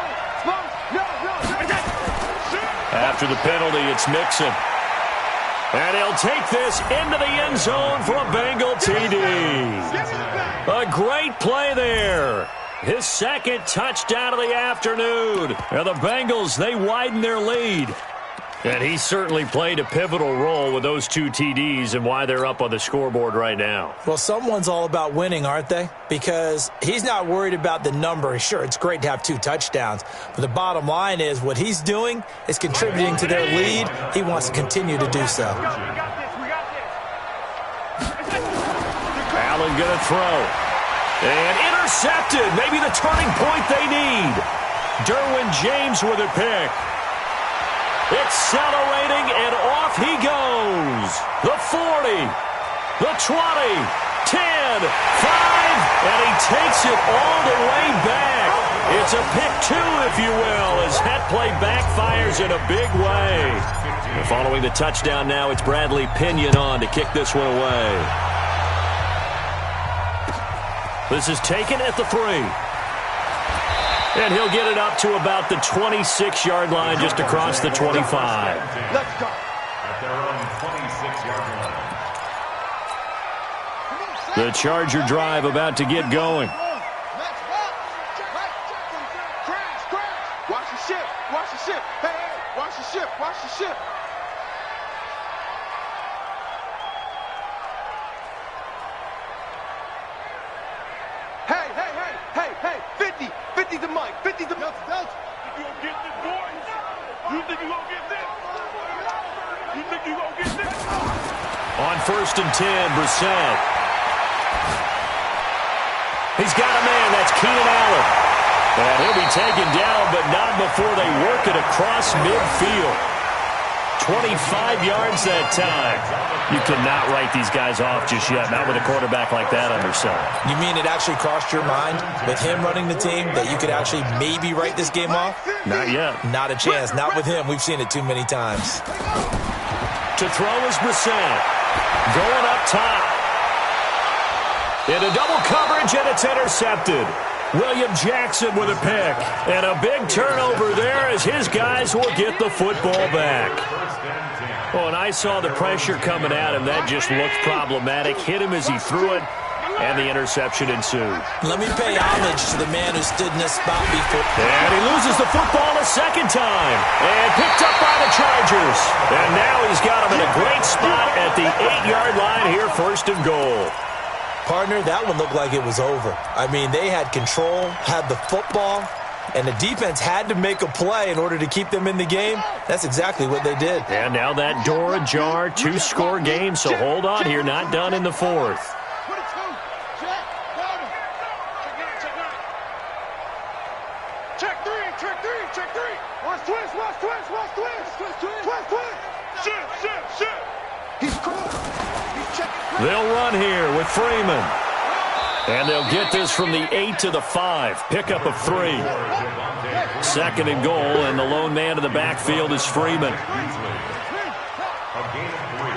Speaker 2: No.
Speaker 4: After the penalty, it's Mixon. And he'll take this into the end zone for a Bengal TD. A great play there. His 2nd touchdown of the afternoon. And the Bengals, they widen their lead. And he certainly played a pivotal role with those 2 TDs and why they're up on the scoreboard right now.
Speaker 5: Well, someone's all about winning, aren't they? Because he's not worried about the number. Sure, it's great to have 2 touchdowns. But the bottom line is what he's doing is contributing to their lead. He wants to continue to do so.
Speaker 4: Allen going to throw. And intercepted. Maybe the turning point they need. Derwin James with a pick. Accelerating, and off he goes. The 40, the 20, 10, 5, and he takes it all the way back. It's a pick two, if you will, as that play backfires in a big way. And following the touchdown now, it's Bradley Pinion on to kick this one away. This is taken at the 3. And he'll get it up to about the 26-yard line, just across the 25.
Speaker 2: Let's go.
Speaker 8: At their own 26-yard line.
Speaker 4: The Charger drive about to get going.
Speaker 2: Watch the ship. Watch the ship. Hey, hey, watch the ship. Watch the ship. Hey, hey, hey, hey, hey, 50. 50's the mic. 50's the mic.
Speaker 6: You gonna get this, boy? You think you gonna get this? You think you gonna get this?
Speaker 4: On 1st and 10, Brissett. He's got a man. That's Keenan Allen. And he'll be taken down, but not before they work it across midfield. 25 yards that time. You cannot write these guys off just yet, not with a quarterback like that under center.
Speaker 5: You mean it actually crossed your mind with him running the team that you could actually maybe write this game off?
Speaker 4: Not yet.
Speaker 5: Not a chance. Not with him. We've seen it too many times.
Speaker 4: To throw is Brissett. Going up top. Into double coverage, and it's intercepted. William Jackson with a pick. And a big turnover there as his guys will get the football back. Well, and I saw the pressure coming at him. That just looked problematic. Hit him as he threw it, and the interception ensued.
Speaker 5: Let me pay homage to the man who stood in this spot before.
Speaker 4: And he loses the football a second time. And picked up by the Chargers. And now he's got him in a great spot at the 8-yard line here, 1st and goal.
Speaker 5: Partner, that one looked like it was over. I mean, they had control, had the football, and the defense had to make a play in order to keep them in the game. That's exactly what they did.
Speaker 4: And now that door ajar, 2-score game, so hold on here, not done in the 4th.
Speaker 2: Check three. Check three. Watch twist. Shit. He's caught. He's checking.
Speaker 4: They'll run here with Freeman. And they'll get this from the 8 to the 5. Pickup of 3. 2nd and goal, and the lone man in the backfield is Freeman.
Speaker 8: A gain of 3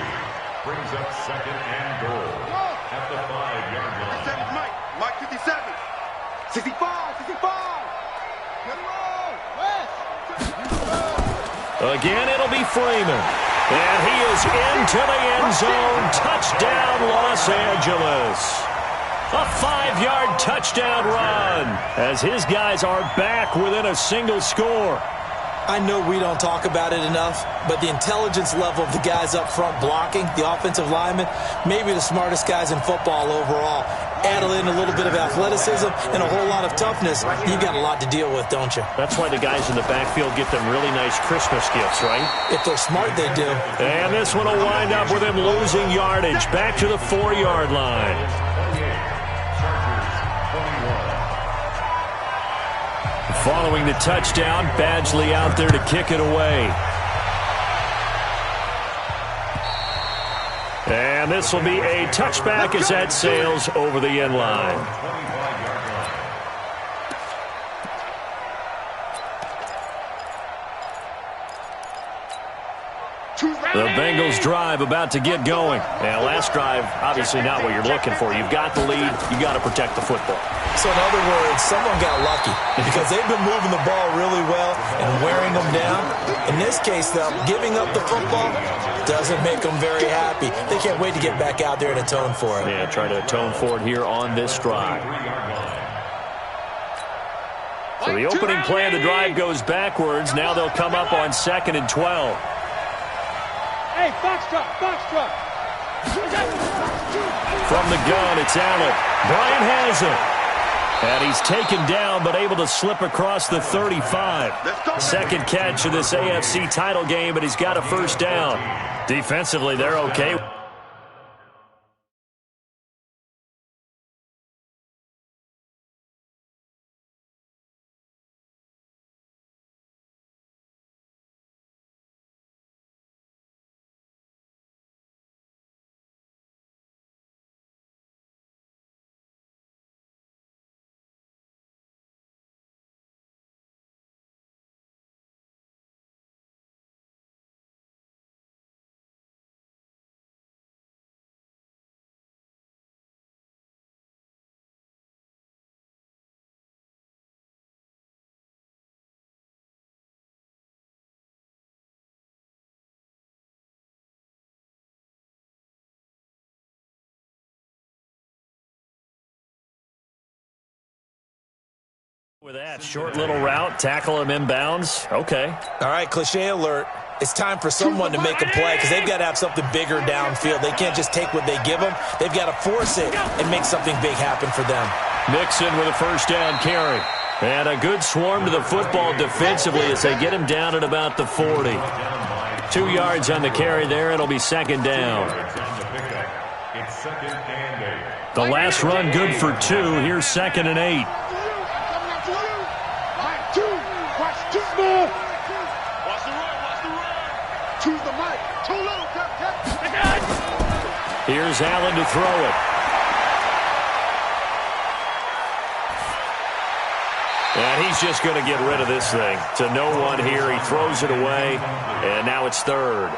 Speaker 8: brings up 2nd and goal at the 5-yard line.
Speaker 2: Mike 57. 65.
Speaker 4: Again, it'll be Freeman. And he is into the end zone. Touchdown, Los Angeles. A 5-yard touchdown run as his guys are back within a single score.
Speaker 5: I know we don't talk about it enough, but the intelligence level of the guys up front blocking, the offensive linemen, maybe the smartest guys in football overall. Add in a little bit of athleticism and a whole lot of toughness, you got a lot to deal with, don't you?
Speaker 4: That's why the guys in the backfield get them really nice Christmas gifts, right?
Speaker 5: If they're smart, they do.
Speaker 4: And this one will wind up with him losing yardage back to the 4-yard line. Following the touchdown, Badgley out there to kick it away. And this will be a touchback as that sails over the end line. The Bengals drive about to get going. And last drive, obviously not what you're looking for. You've got the lead. You got to protect the football.
Speaker 5: So in other words, someone got lucky because they've been moving the ball really well and wearing them down. In this case, though, giving up the football doesn't make them very happy. They can't wait to get back out there and atone for it.
Speaker 4: Yeah, try to atone for it here on this drive. So the opening play of the drive goes backwards. Now they'll come up on 2nd and 12.
Speaker 6: Hey, box truck.
Speaker 4: From the gun, it's Allen. Brian has it. And he's taken down, but able to slip across the 35. Second catch of this AFC title game, but he's got a first down. Defensively, they're okay. With that short little route, tackle him inbounds. Okay.
Speaker 5: All right, cliche alert. It's time for someone to make a play because they've got to have something bigger downfield. They can't just take what they give them. They've got to force it and make something big happen for them.
Speaker 4: Mixon with a first down carry. And a good swarm to the football defensively as they get him down at about the 40. 2 yards on the carry there. It'll be second down. The last run good for 2. Here's 2nd and 8. Here's Allen to throw it. And he's just going to get rid of this thing. To no one here. He throws it away, and now it's 3rd.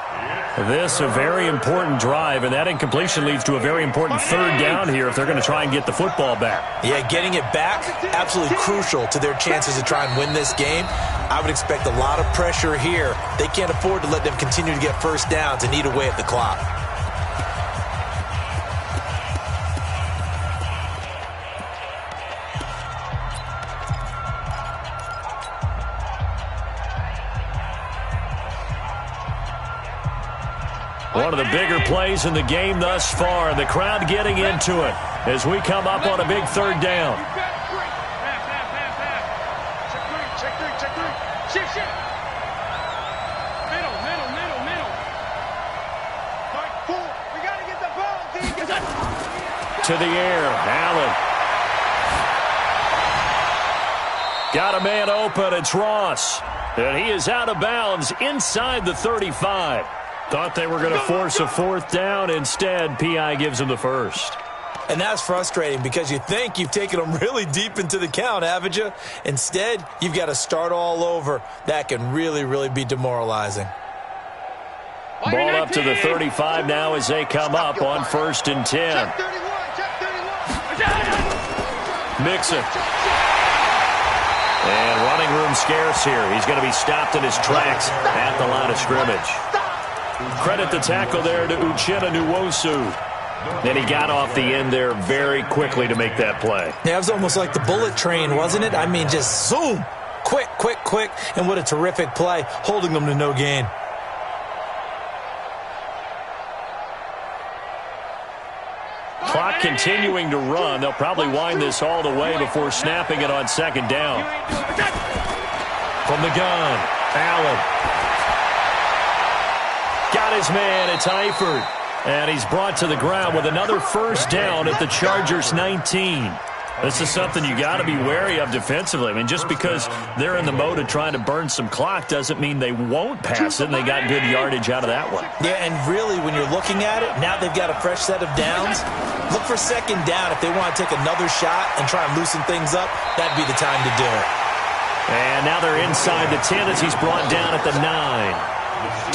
Speaker 4: This a very important drive, and that incompletion leads to a very important 3rd down here if they're going to try and get the football back.
Speaker 5: Yeah, getting it back, absolutely crucial to their chances to try and win this game. I would expect a lot of pressure here. They can't afford to let them continue to get first downs and eat away at the clock.
Speaker 4: One of the bigger plays in the game thus far, and the crowd getting into it as we come up on a big 3rd down. To the air, Allen. Got a man open, it's Ross. And he is out of bounds inside the 35. Thought they were going to force a 4th down. Instead, P.I. gives him the 1st.
Speaker 5: And that's frustrating because you think you've taken them really deep into the count, haven't you? Instead, you've got to start all over. That can really, really be demoralizing.
Speaker 4: Ball up to the 35 now as they come up on 1st and 10. Mixon. And running room scarce here. He's going to be stopped in his tracks at the line of scrimmage. Credit the tackle there to Uchenna Nwosu. And he got off the end there very quickly to make that play.
Speaker 5: Yeah, it was almost like the bullet train, wasn't it? I mean, just zoom. Quick, quick, quick. And what a terrific play, holding them to no gain.
Speaker 4: Clock continuing to run. They'll probably wind this all the way before snapping it on 2nd down. From the gun, Allen. Got his man, it's Eifert. And he's brought to the ground with another 1st down at the Chargers' 19. This is something you got to be wary of defensively. I mean, just because they're in the mode of trying to burn some clock doesn't mean they won't pass it, and they got good yardage out of that one.
Speaker 5: Yeah, and really, when you're looking at it, now they've got a fresh set of downs. Look for 2nd down. If they want to take another shot and try and loosen things up, that'd be the time to do it.
Speaker 4: And now they're inside the 10 as he's brought down at the 9.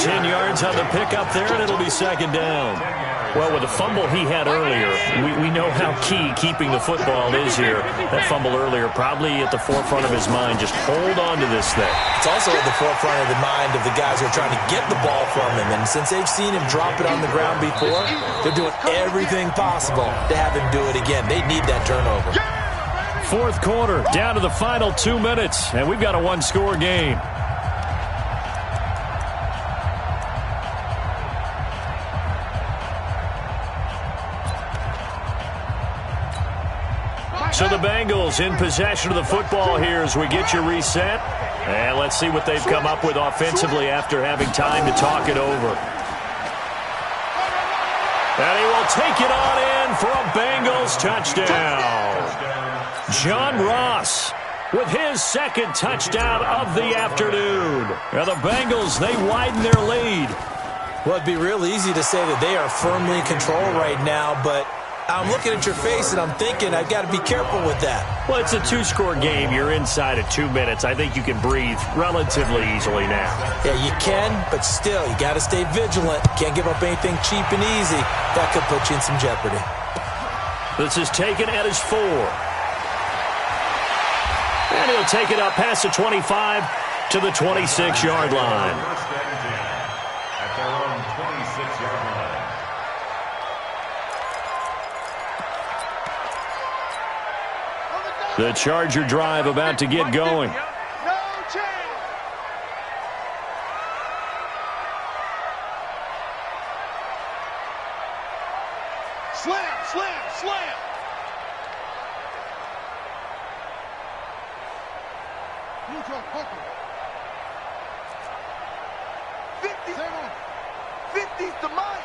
Speaker 4: 10 yards on the pickup there, and it'll be 2nd down. Well, with the fumble he had earlier, we know how key keeping the football is here. That fumble earlier probably at the forefront of his mind. Just hold on to this thing.
Speaker 5: It's also at the forefront of the mind of the guys who are trying to get the ball from him. And since they've seen him drop it on the ground before, they're doing everything possible to have him do it again. They need that turnover.
Speaker 4: 4th quarter, down to the final 2 minutes, and we've got a 1-score game. So the Bengals in possession of the football here as we get you reset. And let's see what they've come up with offensively after having time to talk it over. And he will take it on in for a Bengals touchdown. John Ross with his 2nd touchdown of the afternoon. Now the Bengals, they widen their lead.
Speaker 5: Well, it'd be real easy to say that they are firmly in control right now, but I'm looking at your face and I'm thinking I've got to be careful with that.
Speaker 4: Well, it's a 2-score game. You're inside of 2 minutes. I think you can breathe relatively easily now.
Speaker 5: Yeah, you can, but still, you got to stay vigilant. Can't give up anything cheap and easy. That could put you in some jeopardy.
Speaker 4: This is taken at his 4. And he'll take it up past the 25 to the 26-yard line.
Speaker 8: At their own 26-yard line.
Speaker 4: The Charger drive about to get going.
Speaker 2: No chance.
Speaker 7: Slam, slam, slam. Neutral, poker.
Speaker 2: 50. 50's the mine.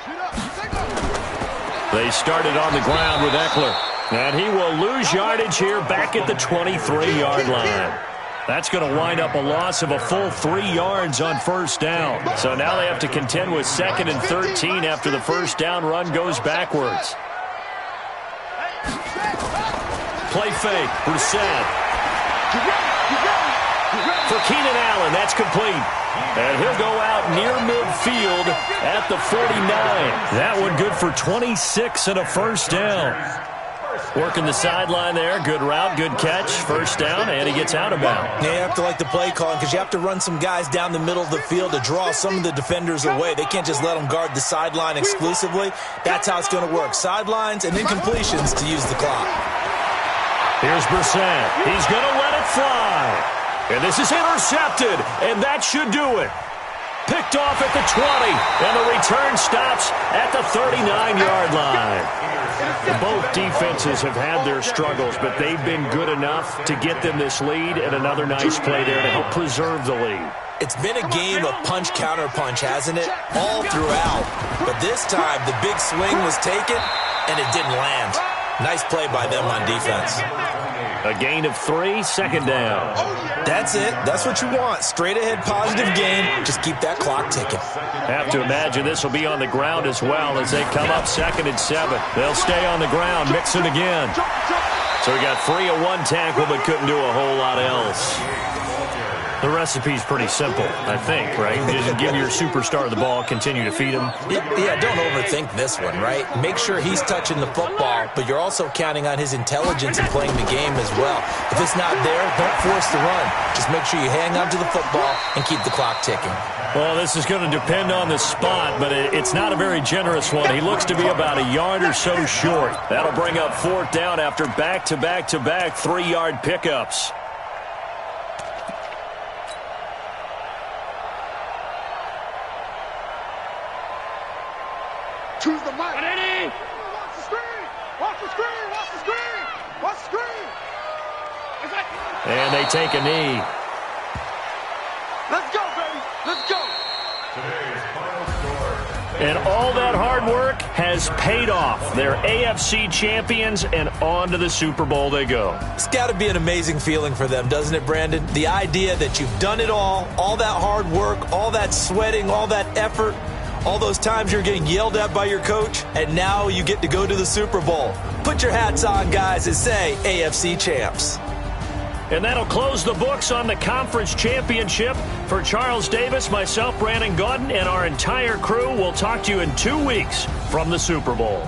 Speaker 7: Shoot up, take up.
Speaker 4: They started on the ground with Eckler. And he will lose yardage here back at the 23-yard line. That's going to wind up a loss of a full 3 yards on first down. So now they have to contend with 2nd and 13 after the first down run goes backwards. Play fake, Brissett. For Keenan Allen, that's complete. And he'll go out near midfield at the 49. That one good for 26 and a first down. Working the sideline there. Good route, good catch. First down, and he gets out of bounds.
Speaker 5: Yeah, you have to like the play calling because you have to run some guys down the middle of the field to draw some of the defenders away. They can't just let them guard the sideline exclusively. That's how it's going to work. Sidelines and then completions to use the clock.
Speaker 4: Here's Brissett. He's going to let it fly. And this is intercepted, and that should do it. Picked off at the 20, and the return stops at the 39-yard line. Both defenses have had their struggles, but they've been good enough to get them this lead, and another nice play there to help preserve the lead.
Speaker 5: It's been a game of punch-counter-punch, hasn't it? All throughout. But this time, the big swing was taken, and it didn't land. Nice play by them on defense.
Speaker 4: A gain of 3, second down.
Speaker 5: That's it. That's what you want. Straight ahead positive gain. Just keep that clock ticking.
Speaker 4: Have to imagine this will be on the ground as well as they come up 2nd and 7. They'll stay on the ground, mix it again. So we got 3 of 1 tackle, but couldn't do a whole lot else. The recipe's pretty simple, I think, right? Just give your superstar the ball, continue to feed him.
Speaker 5: Yeah, don't overthink this one, right? Make sure he's touching the football, but you're also counting on his intelligence in playing the game as well. If it's not there, don't force the run. Just make sure you hang on to the football and keep the clock ticking.
Speaker 4: Well, this is going to depend on the spot, but it's not a very generous one. He looks to be about a yard or so short. That'll bring up 4th down after back-to-back-to-back 3-yard pickups.
Speaker 7: Choose the mic. Watch the screen. Watch the screen. Watch the screen. Watch the screen.
Speaker 4: And they take a knee.
Speaker 2: Let's go, baby. Let's go.
Speaker 8: Today's final score.
Speaker 4: And all that hard work has paid off. They're AFC champions, and on to the Super Bowl they go.
Speaker 5: It's got to be an amazing feeling for them, doesn't it, Brandon? The idea that you've done it all that hard work, all that sweating, all that effort, all those times you're getting yelled at by your coach, and now you get to go to the Super Bowl. Put your hats on, guys, and say AFC champs.
Speaker 4: And that'll close the books on the conference championship. For Charles Davis, myself, Brandon Gaudin, and our entire crew, we'll talk to you in 2 weeks from the Super Bowl.